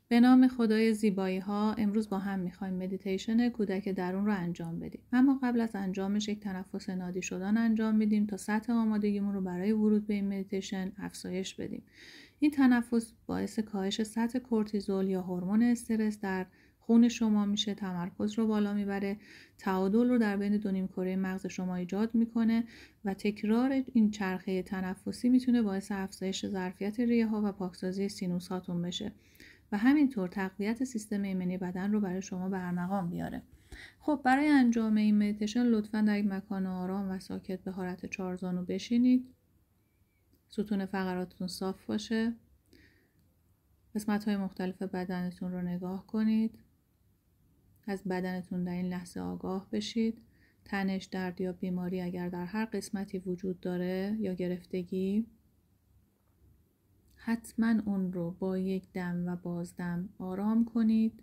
به نام خدای زیبایی ها، امروز با هم میخوایم مدیتیشن کودک درون رو انجام بدیم. اما قبل از انجامش یک تنفس نادی شدن انجام میدیم تا سطح آمادگیمون رو برای ورود به این مدیتیشن افزایش بدیم. این تنفس باعث کاهش سطح کورتیزول یا هورمون استرس در خون شما میشه، تمرکز رو بالا میبره، تعادل رو در بین دو نیمکره مغز شما ایجاد میکنه و تکرار این چرخه تنفسی میتونه باعث افزایش ظرفیت ریه ها و پاکسازی سینوس هاتون بشه و همینطور تقویت سیستم ایمنی بدن رو برای شما به ارمغان بیاره. خب برای انجام این مدیتیشن لطفاً در یک مکان آرام و ساکت به حالت چهارزانو بشینید. ستون فقراتتون صاف باشه. قسمت‌های مختلف بدنتون رو نگاه کنید. از بدنتون در این لحظه آگاه بشید. تنش، درد یا بیماری اگر در هر قسمتی وجود داره یا گرفتگی، حتما اون رو با یک دم و بازدم آرام کنید.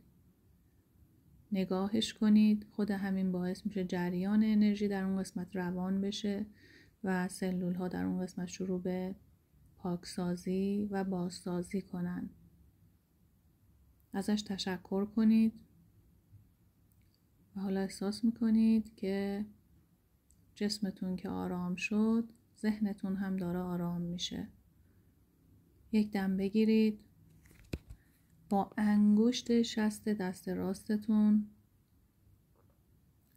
نگاهش کنید. خود همین باعث میشه جریان انرژی در اون قسمت روان بشه و سلول ها در اون قسمت شروع به پاکسازی و بازسازی کنن. ازش تشکر کنید و حالا احساس میکنید که جسمتون که آرام شد، ذهنتون هم داره آرام میشه. یک دم بگیرید. با انگشت شست دست راستتون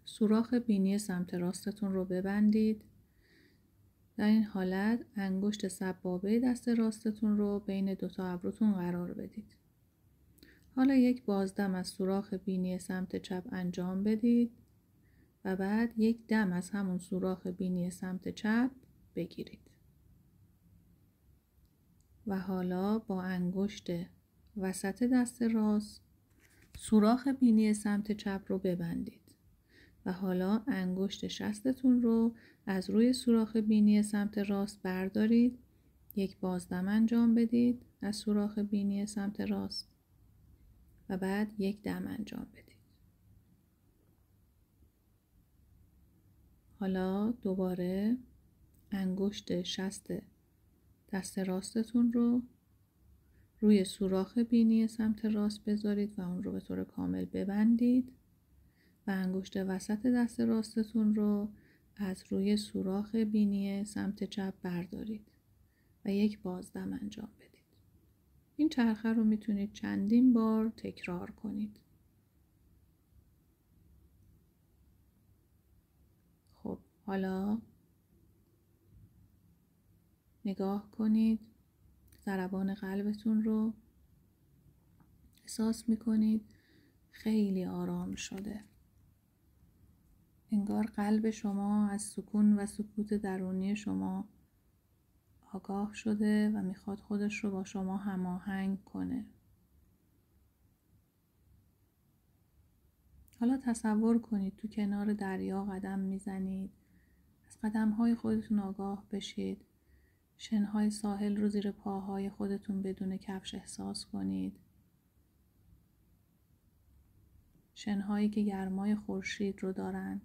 سوراخ بینی سمت راستتون رو ببندید. در این حالت انگشت سبابه دست راستتون رو بین دوتا ابروتون قرار بدید. حالا یک بازدم از سوراخ بینی سمت چپ انجام بدید و بعد یک دم از همون سوراخ بینی سمت چپ بگیرید. و حالا با انگشت وسط دست راست سوراخ بینی سمت چپ رو ببندید. و حالا انگشت شستتون رو از روی سوراخ بینی سمت راست بردارید. یک بازدم انجام بدید از سوراخ بینی سمت راست و بعد یک دم انجام بدید. حالا دوباره انگشت شست دست راستتون رو روی سوراخ بینی سمت راست بذارید و اون رو به طور کامل ببندید و انگشت وسط دست راستتون رو از روی سوراخ بینی سمت چپ بردارید و یک بازدم انجام بدید. این چرخه رو میتونید چندین بار تکرار کنید. خب حالا نگاه کنید. ضربان قلبتون رو احساس میکنید خیلی آرام شده. انگار قلب شما از سکون و سکوت درونی شما آگاه شده و میخواد خودش رو با شما هماهنگ کنه. حالا تصور کنید تو کنار دریا قدم میزنید. از قدمهای خودتون آگاه بشید. شنهای ساحل رو زیر پاهای خودتون بدون کفش احساس کنید. شنهایی که گرمای خورشید رو دارن.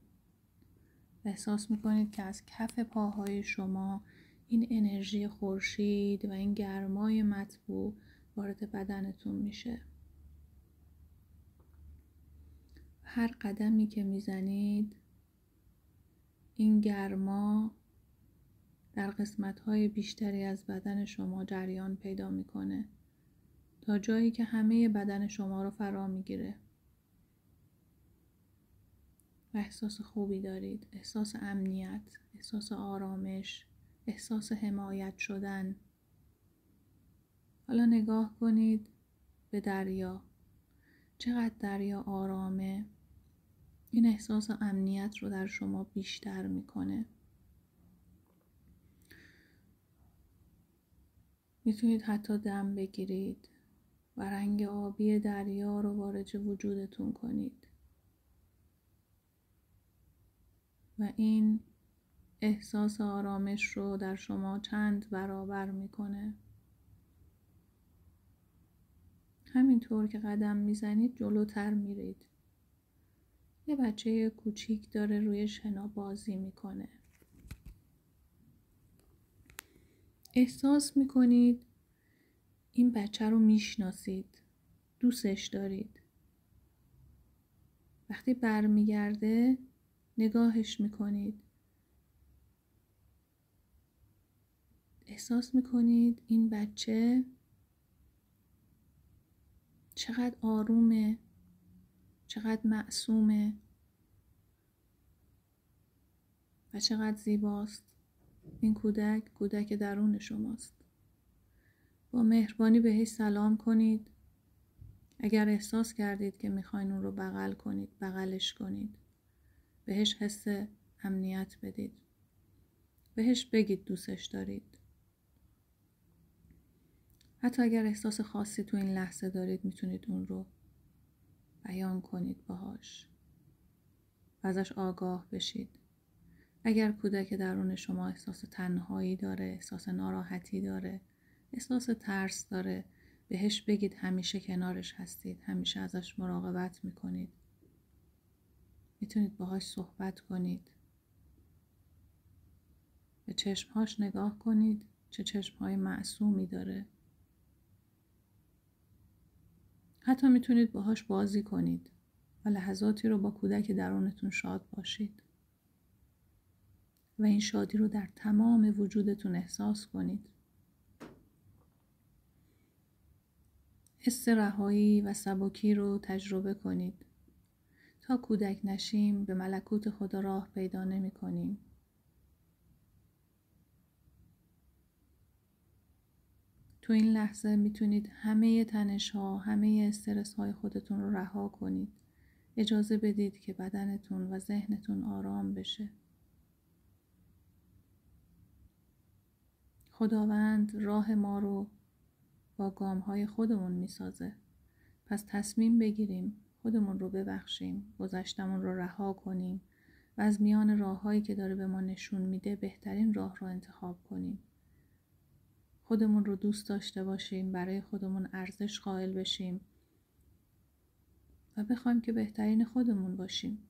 احساس میکنید که از کف پاهای شما این انرژی خورشید و این گرمای مطبوع وارد بدنتون میشه. هر قدمی که میزنید این گرما در قسمت‌های بیشتری از بدن شما جریان پیدا میکنه تا جایی که همه بدن شما رو فرا میگیره. و احساس خوبی دارید. احساس امنیت، احساس آرامش، احساس حمایت شدن. حالا نگاه کنید به دریا. چقدر دریا آرامه. این احساس امنیت رو در شما بیشتر میکنه. میتونید حتی دم بگیرید و رنگ آبی دریا رو وارد وجودتون کنید. و این احساس آرامش رو در شما چند برابر میکنه. همینطور که قدم میزنید جلوتر میرید. یه بچه کوچیک داره روی شنا بازی میکنه. احساس میکنید این بچه رو میشناسید. دوستش دارید. وقتی برمیگرده نگاهش میکنید. احساس میکنید این بچه چقدر آرومه، چقدر معصومه و چقدر زیباست. این کودک درون شماست. با مهربانی بهش سلام کنید. اگر احساس کردید که میخواین اون رو بغل کنید، بغلش کنید. بهش حس امنیت بدید. بهش بگید دوستش دارید. حتی اگر احساس خاصی تو این لحظه دارید میتونید اون رو بیان کنید باهاش. ازش آگاه بشید. اگر کودک درون شما احساس تنهایی داره، احساس ناراحتی داره، احساس ترس داره، بهش بگید همیشه کنارش هستید، همیشه ازش مراقبت میکنید. میتونید باهاش صحبت کنید. به چشمهاش نگاه کنید، چه چشمهای معصومی داره. حتی میتونید باهاش بازی کنید و لحظاتی رو با کودک درونتون شاد باشید و این شادی رو در تمام وجودتون احساس کنید. حس رهایی و سبکی رو تجربه کنید. تا کودک نشیم به ملکوت خدا راه پیدا نمی کنیم. تو این لحظه میتونید همه تنش‌ها، همه استرس‌های خودتون رو رها کنید. اجازه بدید که بدنتون و ذهنتون آرام بشه. خداوند راه ما رو با گام‌های خودمون میسازه. پس تصمیم بگیریم خودمون رو ببخشیم، گذشتمون رو رها کنیم و از میان راه‌هایی که داره به ما نشون میده بهترین راه رو انتخاب کنیم. خودمون رو دوست داشته باشیم، برای خودمون ارزش قائل بشیم و بخوایم که بهترین خودمون باشیم.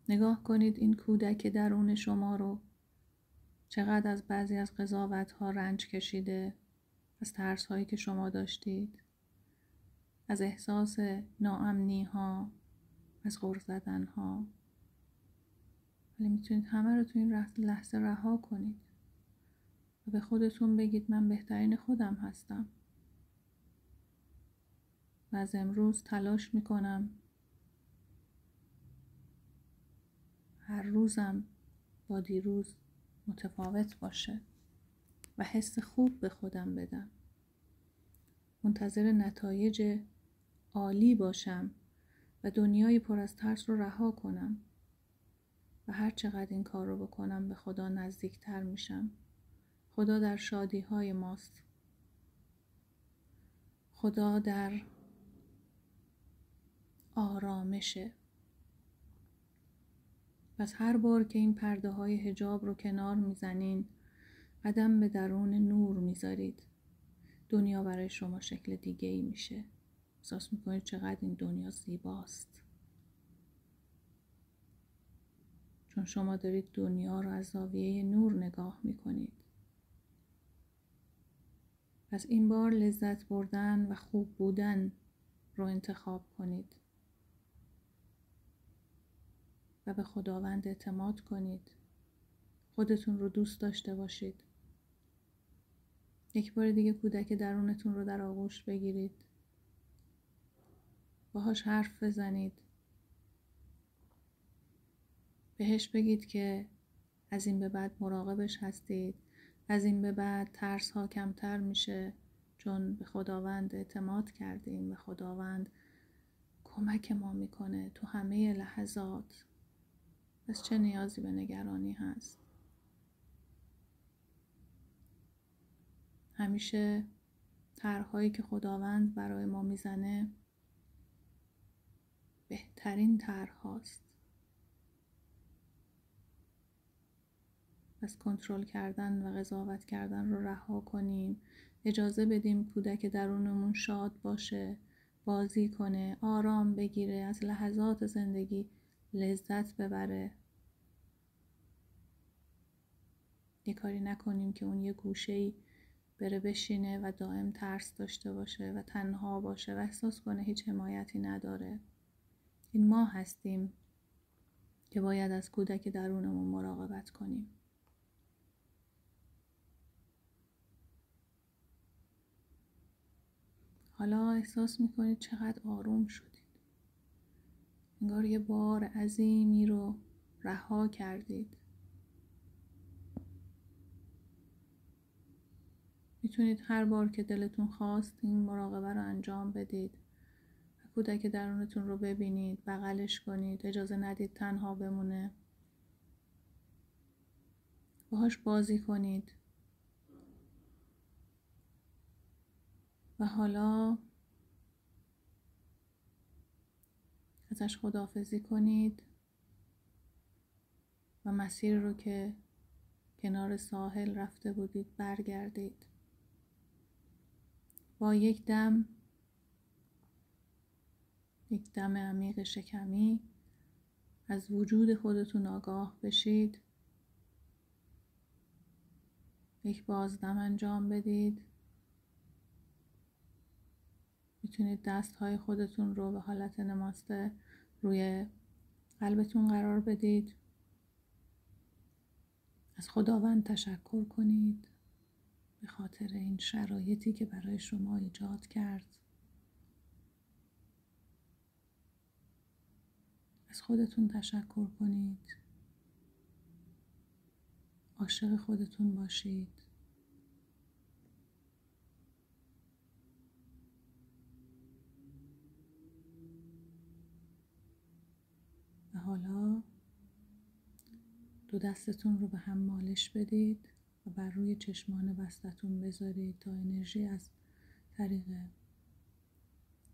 نگاه کنید این کودک درون شما رو، چقدر از بعضی از قضاوت‌ها رنج کشیده، از ترس‌هایی که شما داشتید، از احساس ناامنی‌ها، از غر زدن‌ها. ولی میتونید همه رو تو این لحظه رها کنید و به خودتون بگید من بهترین خودم هستم و از امروز تلاش میکنم هر روزم با دیروز متفاوت باشه و حس خوب به خودم بدم. منتظر نتایج عالی باشم و دنیای پر از ترس رو رها کنم و هر چقدر این کار رو بکنم به خدا نزدیکتر میشم. خدا در شادی های ماست. خدا در آرامشه. پس هر بار که این پرده های حجاب رو کنار میزنین، قدم به درون نور میذارید. دنیا برای شما شکل دیگه ای میشه. احساس میکنید چقدر این دنیا زیباست. چون شما دارید دنیا رو از زاویه نور نگاه میکنید. پس این بار لذت بردن و خوب بودن رو انتخاب کنید و به خداوند اعتماد کنید. خودتون رو دوست داشته باشید. یک بار دیگه کودک درونتون رو در آغوش بگیرید. باهاش حرف بزنید. بهش بگید که از این به بعد مراقبش هستید. از این به بعد ترس ها کمتر میشه چون به خداوند اعتماد کردیم و خداوند کمک ما میکنه تو همه لحظات. پس چه نیازی به نگرانی هست؟ همیشه طرح‌هایی که خداوند برای ما میزنه بهترین طرح هاست. پس کنترل کردن و قضاوت کردن رو رها کنیم. اجازه بدیم کودک درونمون شاد باشه، بازی کنه، آرام بگیره، از لحظات زندگی لذت ببره. یه کاری نکنیم که اون یه گوشه‌ای بره بشینه و دائم ترس داشته باشه و تنها باشه و احساس کنه هیچ حمایتی نداره. این ما هستیم که باید از کودک درونمون مراقبت کنیم. حالا احساس میکنید چقدر آروم شدید. انگار یه بار عظیمی رو رها کردید. میتونید هر بار که دلتون خواست این مراقبه رو انجام بدید. کودک درونتون رو ببینید، بغلش کنید، اجازه ندید تنها بمونه. باهاش بازی کنید. و حالا ازش خداحافظی کنید و مسیر رو که کنار ساحل رفته بودید برگردید. با یک دم عمیق شکمی از وجود خودتون آگاه بشید. یک بازدم انجام بدید. میتونید دستهای خودتون رو به حالت نماسته روی قلبتون قرار بدید. از خداوند تشکر کنید به خاطر این شرایطی که برای شما ایجاد کرد. از خودتون تشکر کنید. عاشق خودتون باشید. و حالا دو دستتون رو به هم مالش بدید و بر روی چشمان بستتون بذارید تا انرژی از طریق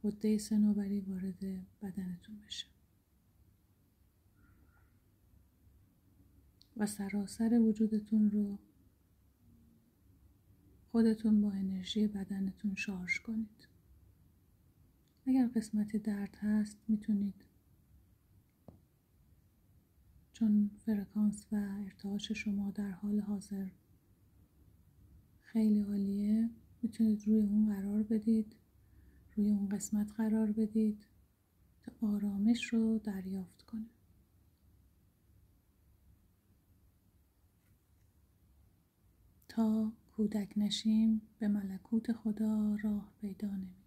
غده صنوبری وارد بدنتون بشه و سراسر وجودتون رو خودتون با انرژی بدنتون شارژ کنید. اگر قسمتی درد هست میتونید، چون فرکانس و ارتعاش شما در حال حاضر خیلی عالیه، میتونید روی اون قرار بدید، روی اون قسمت قرار بدید تا آرامش رو دریافت کنه. تا کودک نشیم به ملکوت خدا راه پیدا نمی‌کنیم.